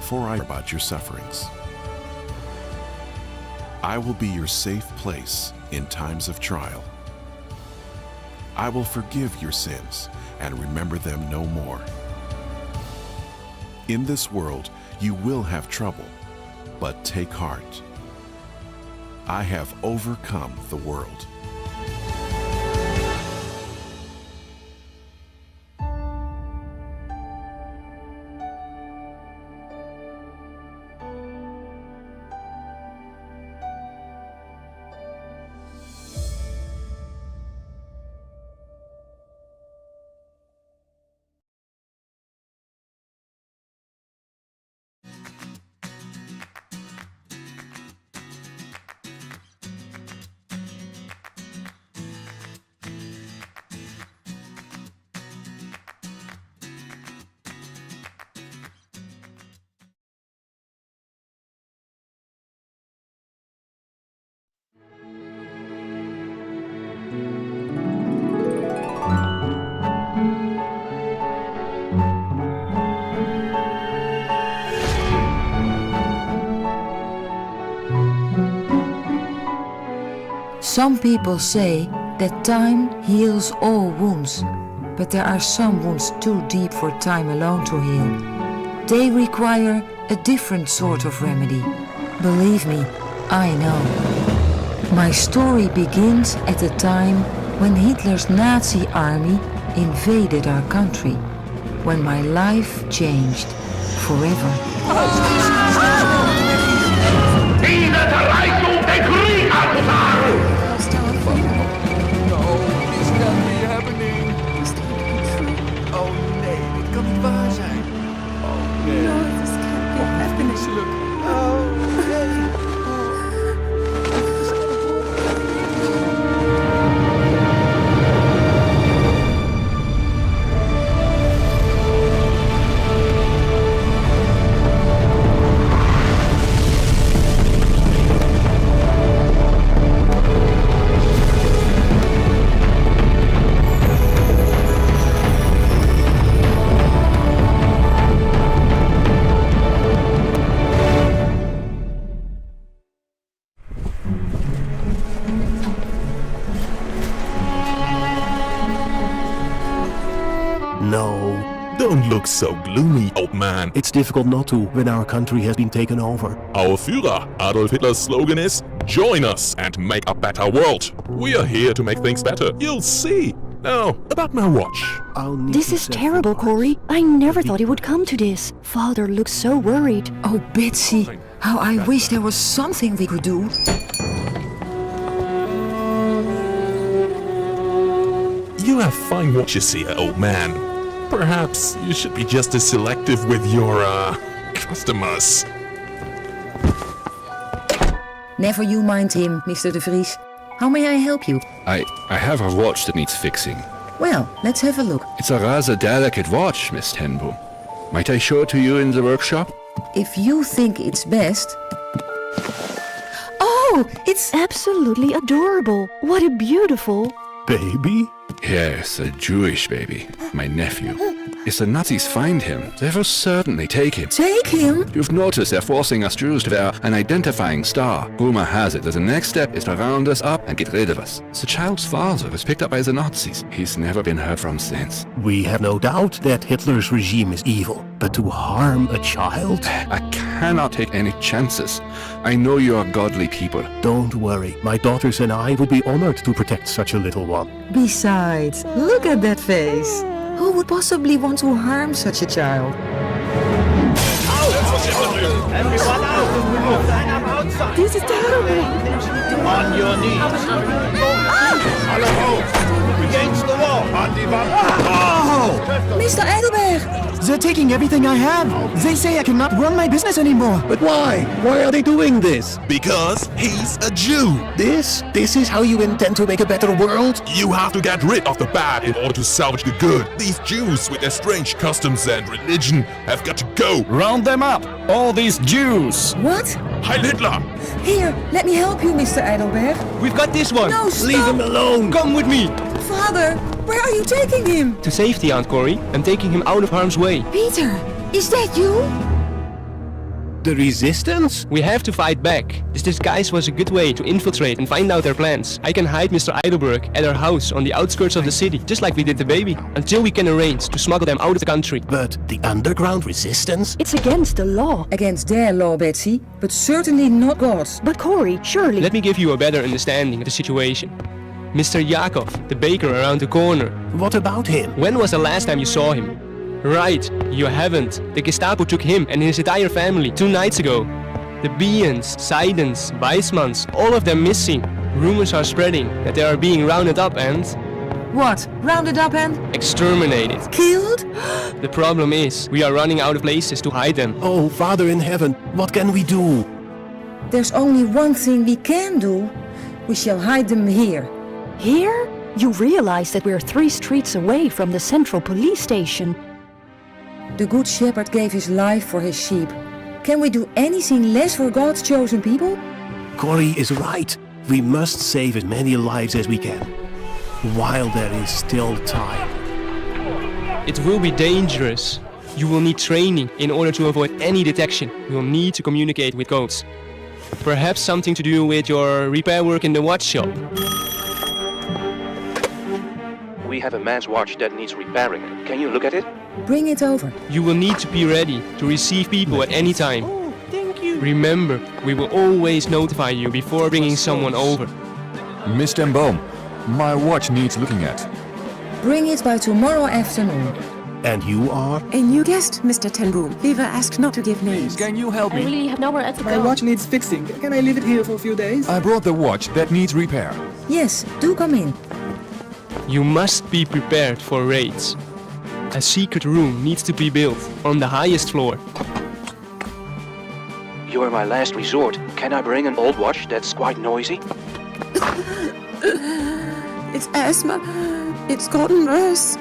before I hear about your sufferings. I will be your safe place in times of trial. I will forgive your sins and remember them no more. In this world, you will have trouble, but take heart. I have overcome the world. Some people say that time heals all wounds, but there are some wounds too deep for time alone to heal. They require a different sort of remedy. Believe me, I know. My story begins at the time when Hitler's Nazi army invaded our country, when my life changed forever. No, don't look so gloomy, old man. It's difficult not to when our country has been taken over. Our Führer, Adolf Hitler's slogan is, join us and make a better world. We are here to make things better. You'll see. Now, about my watch. This is terrible, Corey. I never thought it would come to this. Father looks so worried. Oh, Betsy, how I wish there was something we could do. You have fine watches here, old man. Perhaps you should be just as selective with your, customers. Never you mind him, Mr. de Vries. How may I help you? I have a watch that needs fixing. Well, let's have a look. It's a rather delicate watch, Miss Tenboom. Might I show it to you in the workshop? If you think it's best... Oh, it's... Absolutely adorable. What a beautiful... Baby? Yes, a Jewish baby. My nephew. If the Nazis find him, they will certainly take him. Take him? You've noticed they're forcing us Jews to wear an identifying star. Rumor has it that the next step is to round us up and get rid of us. The child's father was picked up by the Nazis. He's never been heard from since. We have no doubt that Hitler's regime is evil, but to harm a child? I cannot take any chances. I know you are godly people. Don't worry, my daughters and I would be honored to protect such a little one. Besides, look at that face. Who would possibly want to harm such a child? This is terrible. On your knees. Alle hoch. Against the wall. On die Wand. Oh! Mr. Eidelberg! They're taking everything I have. They say I cannot run my business anymore. But why? Why are they doing this? Because he's a Jew. This is how you intend to make a better world? You have to get rid of the bad in order to salvage the good. These Jews with their strange customs and religion have got to go. Round them up, all these Jews. What? Heil Hitler! Here, let me help you, Mr. Eidelberg. We've got this one. No, stop! Leave him alone! Come with me. Father, where are you taking him? To safety, Aunt Corey. I'm taking him out of harm's way. Peter, is that you? The resistance? We have to fight back. This disguise was a good way to infiltrate and find out their plans. I can hide Mr. Eidelberg at our house on the outskirts of the city, just like we did the baby, until we can arrange to smuggle them out of the country. But the underground resistance? It's against the law. Against their law, Betsy, but certainly not God's. But Corey, surely... Let me give you a better understanding of the situation. Mr. Yakov, the baker around the corner. What about him? When was the last time you saw him? Right, you haven't. The Gestapo took him and his entire family 2 nights ago. The Biens, Seidens, Weissmans, all of them missing. Rumors are spreading that they are being rounded up and... What? Rounded up and? exterminated. Killed? The problem is, we are running out of places to hide them. Oh, Father in heaven, what can we do? There's only one thing we can do. We shall hide them here. Here? You realize that we're 3 streets away from the central police station. The Good Shepherd gave his life for his sheep. Can we do anything less for God's chosen people? Corey is right. We must save as many lives as we can, while there is still time. It will be dangerous. You will need training in order to avoid any detection. You will need to communicate with codes. Perhaps something to do with your repair work in the watch shop. We have a man's watch that needs repairing. Can you look at it? Bring it over. You will need to be ready to receive people at any time. Oh, thank you. Remember, we will always notify you before bringing someone over. Miss ten Boom, my watch needs looking at. Bring it by tomorrow afternoon. And you are? A new guest, Mr. ten Boom. We were asked not to give names. Can you help me? I really have nowhere else to go. My watch needs fixing. Can I leave it here for a few days? I brought the watch that needs repair. Yes, do come in. You must be prepared for raids. A secret room needs to be built on the highest floor. You are my last resort. Can I bring an old watch that's quite noisy? It's asthma. It's gotten worse.